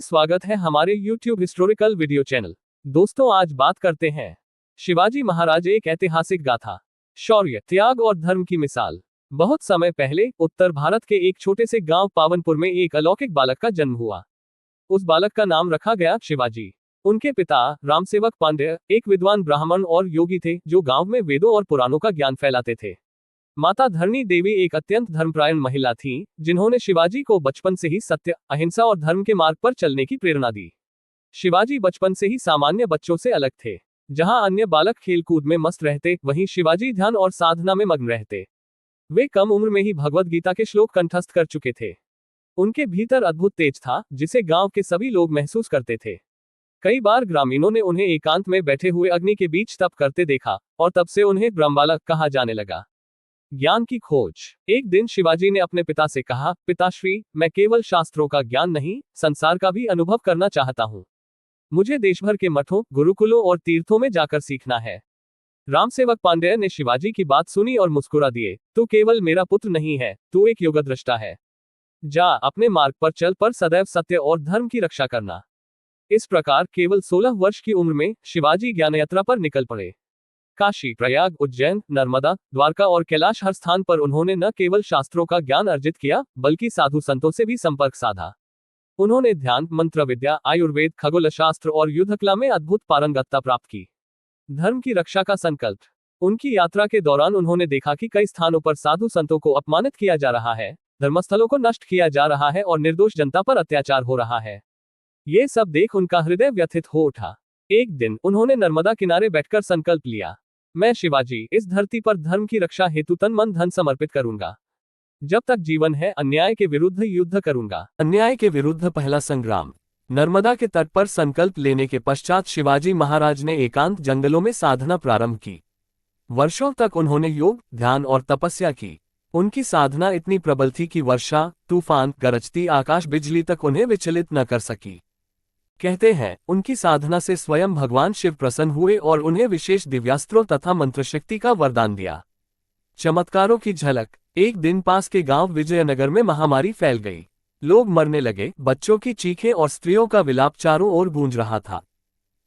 स्वागत है हमारे YouTube हिस्टोरिकल वीडियो चैनल। दोस्तों, आज बात करते हैं शिवाजी महाराज, एक ऐतिहासिक गाथा, शौर्य, त्याग और धर्म की मिसाल। बहुत समय पहले उत्तर भारत के एक छोटे से गांव पावनपुर में एक अलौकिक बालक का जन्म हुआ। उस बालक का नाम रखा गया शिवाजी। उनके पिता रामसेवक पांडेय एक विद्वान ब्राह्मण और योगी थे, जो गांव में वेदों और पुराणों का ज्ञान फैलाते थे। माता धरणी देवी एक अत्यंत धर्मपरायण महिला थीं, जिन्होंने शिवाजी को बचपन से ही सत्य, अहिंसा और धर्म के मार्ग पर चलने की प्रेरणा दी। शिवाजी बचपन से ही सामान्य बच्चों से अलग थे। जहां अन्य बालक खेलकूद में मस्त रहते, वहीं शिवाजी ध्यान और साधना में मग्न रहते। वे कम उम्र में ही भगवद गीता के श्लोक कंठस्थ कर चुके थे। उनके भीतर अद्भुत तेज था, जिसे गांव के सभी लोग महसूस करते थे। कई बार ग्रामीणों ने उन्हें एकांत में बैठे हुए अग्नि के बीच तप करते देखा, और तब से उन्हें ब्रह्मबालक कहा जाने लगा। ज्ञान की खोज। एक दिन शिवाजी ने अपने पिता से कहा, पिताश्री, मैं केवल शास्त्रों का ज्ञान नहीं, संसार का भी अनुभव करना चाहता हूँ। मुझे देशभर के मठों, गुरुकुलों और तीर्थों में जाकर सीखना है। रामसेवक पांडेय ने शिवाजी की बात सुनी और मुस्कुरा दिए, तू केवल मेरा पुत्र नहीं है, तू एक योगदृष्टा है। जा, अपने मार्ग पर चल, पर सदैव सत्य और धर्म की रक्षा करना। इस प्रकार केवल 16 वर्ष की उम्र में शिवाजी ज्ञान यात्रा पर निकल पड़े। काशी, प्रयाग, उज्जैन, नर्मदा, द्वारका और कैलाश, हर स्थान पर उन्होंने न केवल शास्त्रों का ज्ञान अर्जित किया, बल्कि साधु संतों से भी संपर्क साधा। उन्होंने ध्यान, मंत्र विद्या, आयुर्वेद, खगोल शास्त्र और युद्धकला में अद्भुत पारंगतता प्राप्त की। धर्म की रक्षा का संकल्प। उनकी यात्रा के दौरान उन्होंने देखा कि कई स्थानों पर साधु संतों को अपमानित किया जा रहा है, धर्मस्थलों को नष्ट किया जा रहा है और निर्दोष जनता पर अत्याचार हो रहा है। ये सब देख उनका हृदय व्यथित हो उठा। एक दिन उन्होंने नर्मदा किनारे बैठकर संकल्प लिया, मैं शिवाजी इस धरती पर धर्म की रक्षा हेतु तन मन धन समर्पित करूंगा। जब तक जीवन है, अन्याय के विरुद्ध युद्ध करूंगा। अन्याय के विरुद्ध पहला संग्राम। नर्मदा के तट पर संकल्प लेने के पश्चात शिवाजी महाराज ने एकांत जंगलों में साधना प्रारंभ की। वर्षों तक उन्होंने योग, ध्यान और तपस्या की। उनकी साधना इतनी प्रबल थी कि वर्षा, तूफान, गरजती आकाश बिजली तक उन्हें विचलित न कर सकी। कहते हैं, उनकी साधना से स्वयं भगवान शिव प्रसन्न हुए और उन्हें विशेष दिव्यास्त्रों तथा मंत्रशक्ति का वरदान दिया। चमत्कारों की झलक। एक दिन पास के गांव विजयनगर में महामारी फैल गई। लोग मरने लगे, बच्चों की चीखें और स्त्रियों का विलाप चारों ओर गूंज रहा था।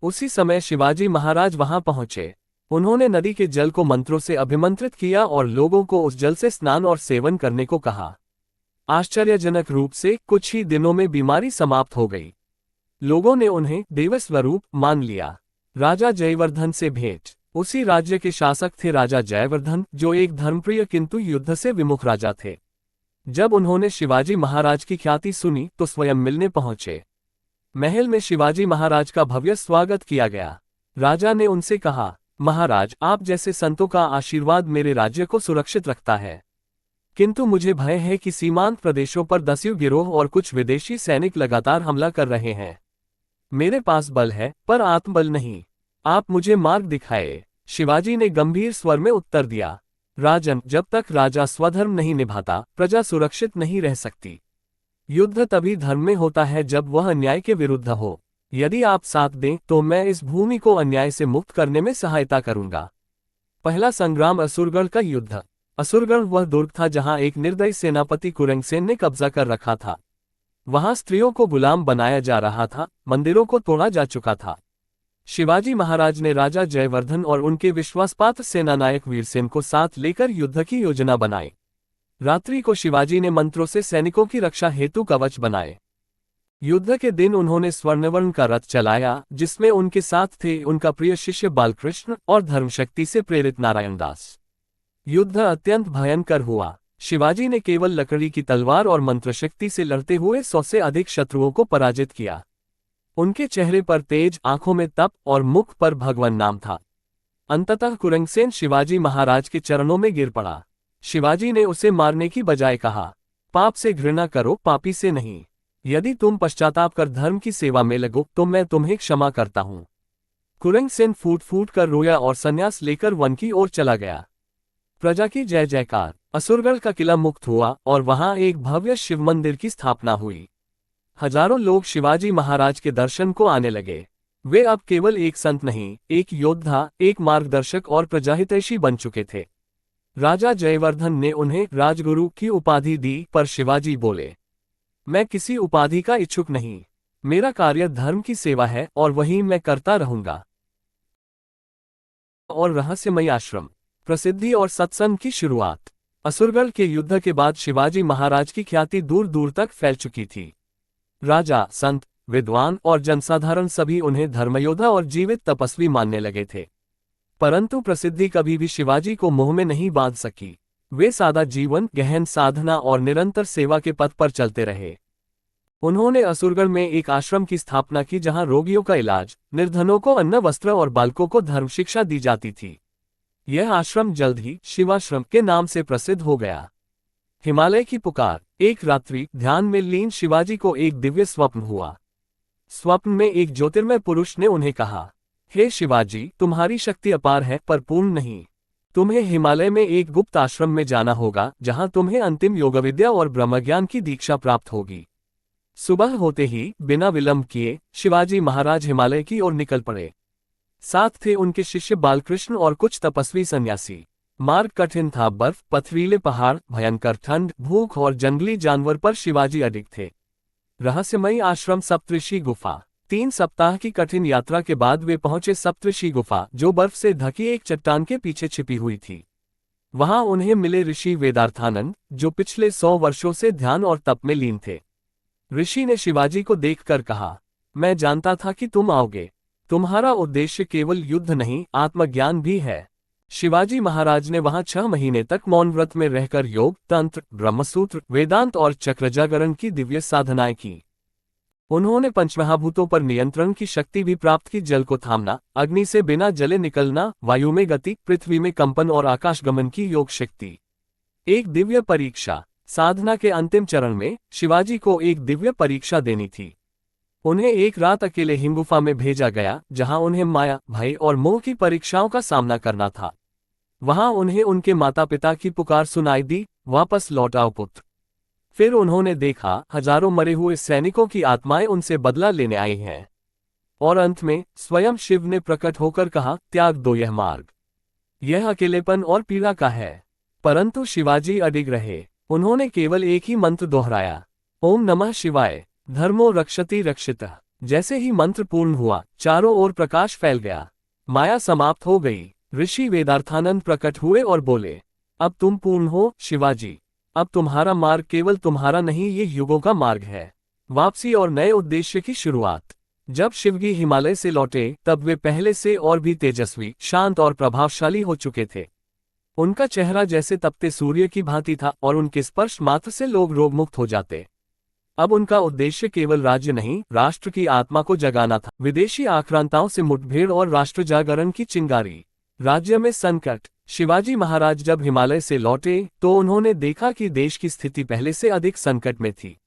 उसी समय शिवाजी महाराज वहां पहुंचे। उन्होंने नदी के जल को मंत्रों से अभिमंत्रित किया और लोगों को उस जल से स्नान और सेवन करने को कहा। आश्चर्यजनक रूप से कुछ ही दिनों में बीमारी समाप्त हो गई। लोगों ने उन्हें देवस्वरूप मान लिया। राजा जयवर्धन से भेंट। उसी राज्य के शासक थे राजा जयवर्धन, जो एक धर्मप्रिय किंतु युद्ध से विमुख राजा थे। जब उन्होंने शिवाजी महाराज की ख्याति सुनी तो स्वयं मिलने पहुंचे। महल में शिवाजी महाराज का भव्य स्वागत किया गया। राजा ने उनसे कहा, महाराज, आप जैसे संतों का आशीर्वाद मेरे राज्य को सुरक्षित रखता है, किंतु मुझे भय है कि सीमांत प्रदेशों पर दस्यु गिरोह और कुछ विदेशी सैनिक लगातार हमला कर रहे हैं। मेरे पास बल है, पर आत्मबल नहीं। आप मुझे मार्ग दिखाए। शिवाजी ने गंभीर स्वर में उत्तर दिया, राजन, जब तक राजा स्वधर्म नहीं निभाता, प्रजा सुरक्षित नहीं रह सकती। युद्ध तभी धर्म में होता है जब वह अन्याय के विरुद्ध हो। यदि आप साथ दें तो मैं इस भूमि को अन्याय से मुक्त करने में सहायता करूंगा। पहला संग्राम, असुरगढ़ का युद्ध। असुरगढ़ वह दुर्ग था जहां एक निर्दयी सेनापति कुरंगसेन ने कब्जा कर रखा था। वहां स्त्रियों को गुलाम बनाया जा रहा था, मंदिरों को तोड़ा जा चुका था। शिवाजी महाराज ने राजा जयवर्धन और उनके विश्वासपात्र सेनानायक वीरसेन को साथ लेकर युद्ध की योजना बनाई। रात्रि को शिवाजी ने मंत्रों से सैनिकों की रक्षा हेतु कवच बनाए। युद्ध के दिन उन्होंने स्वर्णवर्ण का रथ चलाया, जिसमें उनके साथ थे उनका प्रिय शिष्य बालकृष्ण और धर्मशक्ति से प्रेरित नारायण दास। युद्ध अत्यंत भयंकर हुआ। शिवाजी ने केवल लकड़ी की तलवार और मंत्रशक्ति से लड़ते हुए 100 से अधिक शत्रुओं को पराजित किया। उनके चेहरे पर तेज, आंखों में तप और मुख पर भगवान नाम था। अंततः कुरंगसेन शिवाजी महाराज के चरणों में गिर पड़ा। शिवाजी ने उसे मारने की बजाय कहा, पाप से घृणा करो, पापी से नहीं। यदि तुम पश्चाताप कर धर्म की सेवा में लगो तो मैं तुम्हें क्षमा करता हूं। कुरंगसेन फूट फूट कर रोया और संन्यास लेकर वन की ओर चला गया। प्रजा की जय जयकार। असुरगढ़ का किला मुक्त हुआ और वहां एक भव्य शिव मंदिर की स्थापना हुई। हजारों लोग शिवाजी महाराज के दर्शन को आने लगे। वे अब केवल एक संत नहीं, एक योद्धा, एक मार्गदर्शक और प्रजाहितैषी बन चुके थे। राजा जयवर्धन ने उन्हें राजगुरु की उपाधि दी, पर शिवाजी बोले, मैं किसी उपाधि का इच्छुक नहीं। मेरा कार्य धर्म की सेवा है और वही मैं करता रहूंगा। और रहस्यमयी आश्रम, प्रसिद्धि और सत्संग की शुरुआत। असुरगढ़ के युद्ध के बाद शिवाजी महाराज की ख्याति दूर दूर तक फैल चुकी थी। राजा, संत, विद्वान और जनसाधारण सभी उन्हें धर्मयोद्धा और जीवित तपस्वी मानने लगे थे। परंतु प्रसिद्धि कभी भी शिवाजी को मोह में नहीं बांध सकी। वे सादा जीवन, गहन साधना और निरंतर सेवा के पथ पर चलते रहे। उन्होंने असुरगढ़ में एक आश्रम की स्थापना की जहां रोगियों का इलाज, निर्धनों को अन्न, वस्त्र और बालकों को धर्म शिक्षा दी जाती थी। यह आश्रम जल्द ही शिवाश्रम के नाम से प्रसिद्ध हो गया। हिमालय की पुकार। एक रात्रि ध्यान में लीन शिवाजी को एक दिव्य स्वप्न हुआ। स्वप्न में एक ज्योतिर्मय पुरुष ने उन्हें कहा, हे शिवाजी, तुम्हारी शक्ति अपार है पर पूर्ण नहीं। तुम्हें हिमालय में एक गुप्त आश्रम में जाना होगा जहां तुम्हें अंतिम योगविद्या और ब्रह्मज्ञान की दीक्षा प्राप्त होगी। सुबह होते ही बिना विलंब किए शिवाजी महाराज हिमालय की ओर निकल पड़े। साथ थे उनके शिष्य बालकृष्ण और कुछ तपस्वी सन्यासी। मार्ग कठिन था, बर्फ, पथरीले पहाड़, भयंकर ठंड, भूख और जंगली जानवर पर शिवाजी अडिग थे। रहस्यमयी आश्रम, सप्तऋषि गुफा। 3 सप्ताह की कठिन यात्रा के बाद वे पहुंचे सप्तऋषि गुफा, जो बर्फ से ढकी एक चट्टान के पीछे छिपी हुई थी। वहां उन्हें मिले ऋषि वेदार्थानंद, जो पिछले 100 वर्षों से ध्यान और तप में लीन थे। ऋषि ने शिवाजी को देखकर कहा, मैं जानता था कि तुम आओगे। तुम्हारा उद्देश्य केवल युद्ध नहीं, आत्मज्ञान भी है। शिवाजी महाराज ने वहां 6 महीने तक मौन व्रत में रहकर योग, तंत्र, ब्रह्मसूत्र, वेदांत और चक्रजागरण की दिव्य साधनाएं की। उन्होंने पंचमहाभूतों पर नियंत्रण की शक्ति भी प्राप्त की। जल को थामना, अग्नि से बिना जले निकलना, वायु में गति, पृथ्वी में कंपन और आकाशगमन की योग शक्ति। एक दिव्य परीक्षा। साधना के अंतिम चरण में शिवाजी को एक दिव्य परीक्षा देनी थी। उन्हें एक रात अकेले हिमगुफा में भेजा गया जहां उन्हें माया, भय और मोह की परीक्षाओं का सामना करना था। वहां उन्हें उनके माता पिता की पुकार सुनाई दी, वापस लौट आओ पुत्र। फिर उन्होंने देखा हजारों मरे हुए सैनिकों की आत्माएं उनसे बदला लेने आई हैं। और अंत में स्वयं शिव ने प्रकट होकर कहा, त्याग दो यह मार्ग। यह अकेलेपन और पीड़ा का है। परंतु शिवाजी अडिग रहे। उन्होंने केवल एक ही मंत्र दोहराया, ओम नमः शिवाय, धर्मो रक्षति रक्षितः। जैसे ही मंत्र पूर्ण हुआ, चारों ओर प्रकाश फैल गया। माया समाप्त हो गई। ऋषि वेदार्थानंद प्रकट हुए और बोले, अब तुम पूर्ण हो शिवाजी। अब तुम्हारा मार्ग केवल तुम्हारा नहीं, ये युगों का मार्ग है। वापसी और नए उद्देश्य की शुरुआत। जब शिवजी हिमालय से लौटे तब वे पहले से और भी तेजस्वी, शांत और प्रभावशाली हो चुके थे। उनका चेहरा जैसे तपते सूर्य की भांति था और उनके स्पर्श मात्र से लोग रोगमुक्त हो जाते। अब उनका उद्देश्य केवल राज्य नहीं, राष्ट्र की आत्मा को जगाना था। विदेशी आक्रांताओं से मुठभेड़ और राष्ट्र जागरण की चिंगारी। राज्य में संकट। शिवाजी महाराज जब हिमालय से लौटे तो उन्होंने देखा कि देश की स्थिति पहले से अधिक संकट में थी।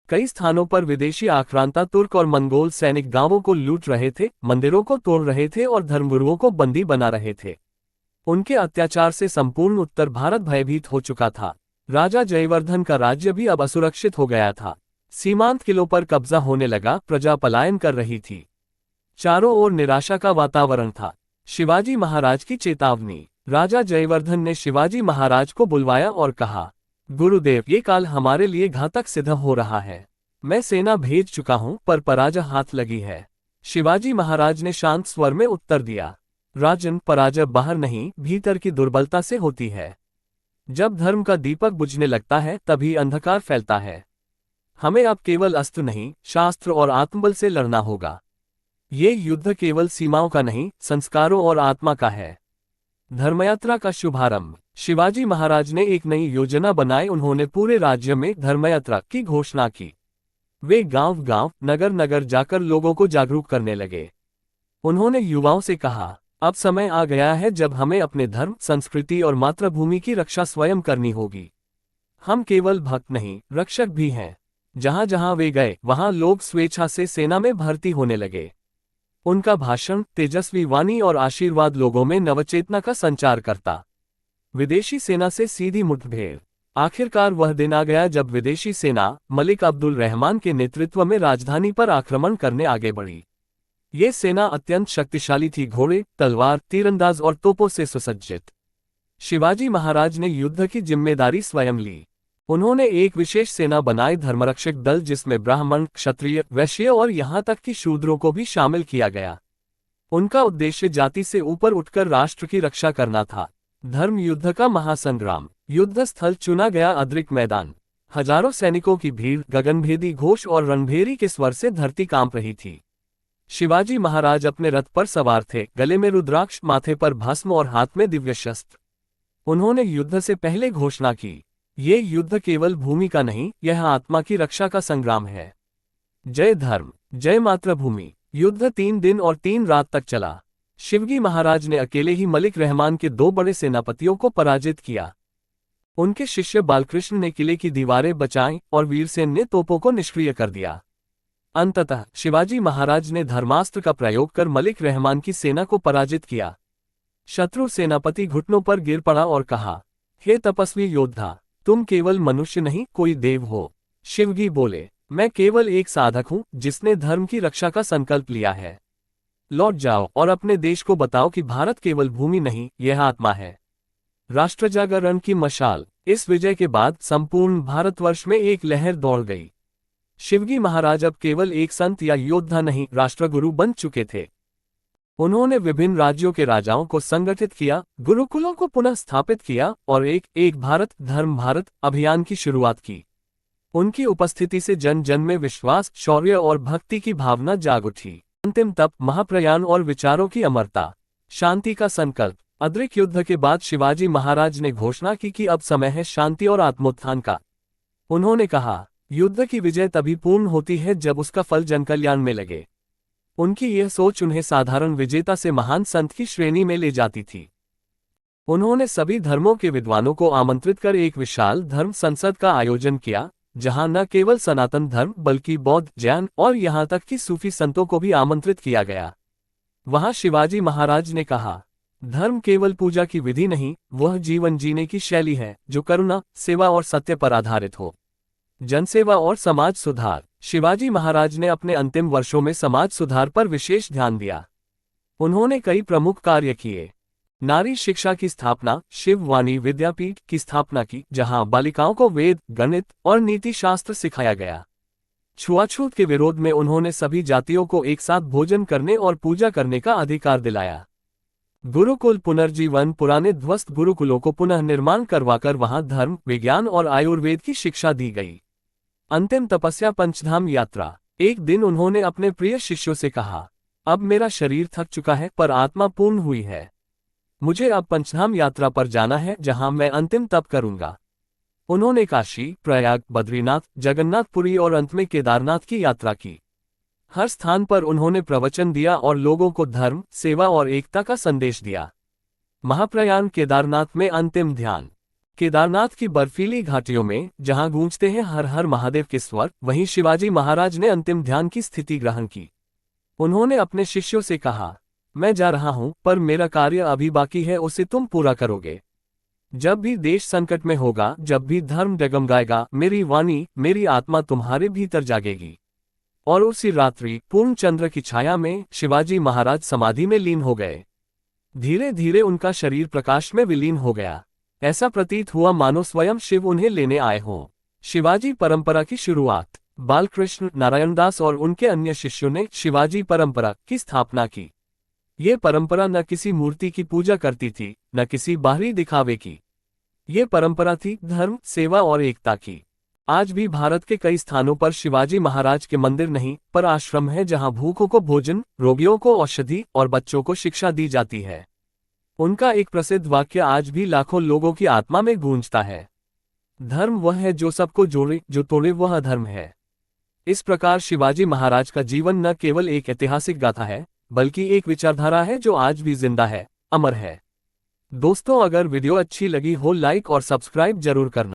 कई स्थानों पर विदेशी आक्रांता तुर्क और मंगोल सैनिक गांवों को लूट रहे थे, मंदिरों को तोड़ रहे थे और धर्मगुरुओं को बंदी बना रहे थे। उनके अत्याचार से संपूर्ण उत्तर भारत भयभीत हो चुका था। राजा जयवर्धन का राज्य भी अब असुरक्षित हो गया था। सीमांत किलों पर कब्जा होने लगा, प्रजा पलायन कर रही थी। चारों ओर निराशा का वातावरण था। शिवाजी महाराज की चेतावनी। राजा जयवर्धन ने शिवाजी महाराज को बुलवाया और कहा, गुरुदेव, ये काल हमारे लिए घातक सिद्ध हो रहा है। मैं सेना भेज चुका हूं पर पराजय हाथ लगी है। शिवाजी महाराज ने शांत स्वर में उत्तर दिया, राजन, पराजय बाहर नहीं, भीतर की दुर्बलता से होती है। जब धर्म का दीपक बुझने लगता है तभी अंधकार फैलता है। हमें अब केवल अस्त्र नहीं, शास्त्र और आत्मबल से लड़ना होगा। ये युद्ध केवल सीमाओं का नहीं, संस्कारों और आत्मा का है। धर्मयात्रा का शुभारंभ। शिवाजी महाराज ने एक नई योजना बनाई। उन्होंने पूरे राज्य में धर्मयात्रा की घोषणा की। वे गांव-गांव, नगर-नगर जाकर लोगों को जागरूक करने लगे। उन्होंने युवाओं से कहा, अब समय आ गया है जब हमें अपने धर्म, संस्कृति और मातृभूमि की रक्षा स्वयं करनी होगी। हम केवल भक्त नहीं, रक्षक भी हैं। जहां जहां वे गए वहां लोग स्वेच्छा से सेना में भर्ती होने लगे। उनका भाषण, तेजस्वी वाणी और आशीर्वाद लोगों में नवचेतना का संचार करता। विदेशी सेना से सीधी मुठभेड़। आखिरकार वह दिन आ गया जब विदेशी सेना मलिक अब्दुल रहमान के नेतृत्व में राजधानी पर आक्रमण करने आगे बढ़ी। ये सेना अत्यंत शक्तिशाली थी, घोड़े, तलवार, तीरंदाज और तोपों से सुसज्जित। शिवाजी महाराज ने युद्ध की जिम्मेदारी स्वयं ली। उन्होंने एक विशेष सेना बनाई, धर्मरक्षक दल, जिसमें ब्राह्मण, क्षत्रिय, वैश्य और यहाँ तक कि शूद्रों को भी शामिल किया गया। उनका उद्देश्य जाति से ऊपर उठकर राष्ट्र की रक्षा करना था। धर्म युद्ध का महासंग्राम। युद्ध स्थल चुना गया अद्रिक मैदान। हजारों सैनिकों की भीड़, गगनभेदी घोष और रणभेरी के स्वर से धरती कांप रही थी। शिवाजी महाराज अपने रथ पर सवार थे, गले में रुद्राक्ष, माथे पर भस्म और हाथ में दिव्य शस्त्र। उन्होंने युद्ध से पहले घोषणा की, ये युद्ध केवल भूमि का नहीं, यह आत्मा की रक्षा का संग्राम है। जय धर्म, जय मातृभूमि। युद्ध 3 दिन और 3 रात तक चला। शिवजी महाराज ने अकेले ही मलिक रहमान के 2 बड़े सेनापतियों को पराजित किया। उनके शिष्य बालकृष्ण ने किले की दीवारें बचाईं और वीरसेन ने तोपों को निष्क्रिय कर दिया। अंततः शिवाजी महाराज ने धर्मास्त्र का प्रयोग कर मलिक रहमान की सेना को पराजित किया। शत्रु सेनापति घुटनों पर गिर पड़ा और कहा, हे तपस्वी योद्धा, तुम केवल मनुष्य नहीं, कोई देव हो। शिवजी बोले, मैं केवल एक साधक हूं, जिसने धर्म की रक्षा का संकल्प लिया है। लौट जाओ और अपने देश को बताओ कि भारत केवल भूमि नहीं, यह आत्मा है। राष्ट्र जागरण की मशाल। इस विजय के बाद संपूर्ण भारतवर्ष में एक लहर दौड़ गई। शिवजी महाराज अब केवल एक संत या योद्धा नहीं, राष्ट्रगुरु बन चुके थे। उन्होंने विभिन्न राज्यों के राजाओं को संगठित किया, गुरुकुलों को पुनः स्थापित किया और एक भारत धर्म भारत अभियान की शुरुआत की। उनकी उपस्थिति से जन जन में विश्वास, शौर्य और भक्ति की भावना जाग उठी। अंतिम तप, महाप्रयाण और विचारों की अमरता, शांति का संकल्प। अद्रिक युद्ध के बाद शिवाजी महाराज ने घोषणा की कि अब समय है शांति और आत्मोत्थान का। उन्होंने कहा, युद्ध की विजय तभी पूर्ण होती है जब उसका फल जनकल्याण में लगे। उनकी यह सोच उन्हें साधारण विजेता से महान संत की श्रेणी में ले जाती थी। उन्होंने सभी धर्मों के विद्वानों को आमंत्रित कर एक विशाल धर्म संसद का आयोजन किया, जहां न केवल सनातन धर्म बल्कि बौद्ध, जैन और यहां तक कि सूफी संतों को भी आमंत्रित किया गया। वहां शिवाजी महाराज ने कहा, धर्म केवल पूजा की विधि नहीं, वह जीवन जीने की शैली है जो करुणा, सेवा और सत्य पर आधारित हो। जनसेवा और समाज सुधार। शिवाजी महाराज ने अपने अंतिम वर्षों में समाज सुधार पर विशेष ध्यान दिया। उन्होंने कई प्रमुख कार्य किए। नारी शिक्षा की स्थापना, शिव वाणी विद्यापीठ की स्थापना की, जहां बालिकाओं को वेद, गणित और नीति शास्त्र सिखाया गया। छुआछूत के विरोध में उन्होंने सभी जातियों को एक साथ भोजन करने और पूजा करने का अधिकार दिलाया। गुरुकुल पुनर्जीवन। पुराने ध्वस्त गुरुकुलों को पुनः निर्माण करवाकर वहां धर्म, विज्ञान और आयुर्वेद की शिक्षा दी गई। अंतिम तपस्या, पंचधाम यात्रा। एक दिन उन्होंने अपने प्रिय शिष्यों से कहा, अब मेरा शरीर थक चुका है पर आत्मा पूर्ण हुई है। मुझे अब पंचधाम यात्रा पर जाना है, जहां मैं अंतिम तप करूंगा। उन्होंने काशी, प्रयाग, बद्रीनाथ, जगन्नाथपुरी और अंत में केदारनाथ की यात्रा की। हर स्थान पर उन्होंने प्रवचन दिया और लोगों को धर्म, सेवा और एकता का संदेश दिया। महाप्रयाण। केदारनाथ में अंतिम ध्यान। केदारनाथ की बर्फीली घाटियों में, जहां गूंजते हैं हर हर महादेव के स्वर, वहीं शिवाजी महाराज ने अंतिम ध्यान की स्थिति ग्रहण की। उन्होंने अपने शिष्यों से कहा, मैं जा रहा हूं, पर मेरा कार्य अभी बाकी है, उसे तुम पूरा करोगे। जब भी देश संकट में होगा, जब भी धर्म डगमगाएगा, मेरी वाणी, मेरी आत्मा तुम्हारे भीतर जागेगी। और उसी रात्रि पूर्ण चंद्र की छाया में शिवाजी महाराज समाधि में लीन हो गए। धीरे धीरे उनका शरीर प्रकाश में विलीन हो गया। ऐसा प्रतीत हुआ मानो स्वयं शिव उन्हें लेने आए हों। शिवाजी परंपरा की शुरुआत। बालकृष्ण, नारायणदास और उनके अन्य शिष्यों ने शिवाजी परंपरा की स्थापना की। ये परंपरा न किसी मूर्ति की पूजा करती थी, न किसी बाहरी दिखावे की। ये परंपरा थी धर्म, सेवा और एकता की। आज भी भारत के कई स्थानों पर शिवाजी महाराज के मंदिर नहीं, पर आश्रम है, जहां भूखों को भोजन, रोगियों को औषधि और बच्चों को शिक्षा दी जाती है। उनका एक प्रसिद्ध वाक्य आज भी लाखों लोगों की आत्मा में गूंजता है, धर्म वह है जो सबको जोड़े, जो तोड़े वह अधर्म है। इस प्रकार शिवाजी महाराज का जीवन न केवल एक ऐतिहासिक गाथा है, बल्कि एक विचारधारा है जो आज भी जिंदा है, अमर है। दोस्तों, अगर वीडियो अच्छी लगी हो, लाइक और सब्सक्राइब जरूर करना।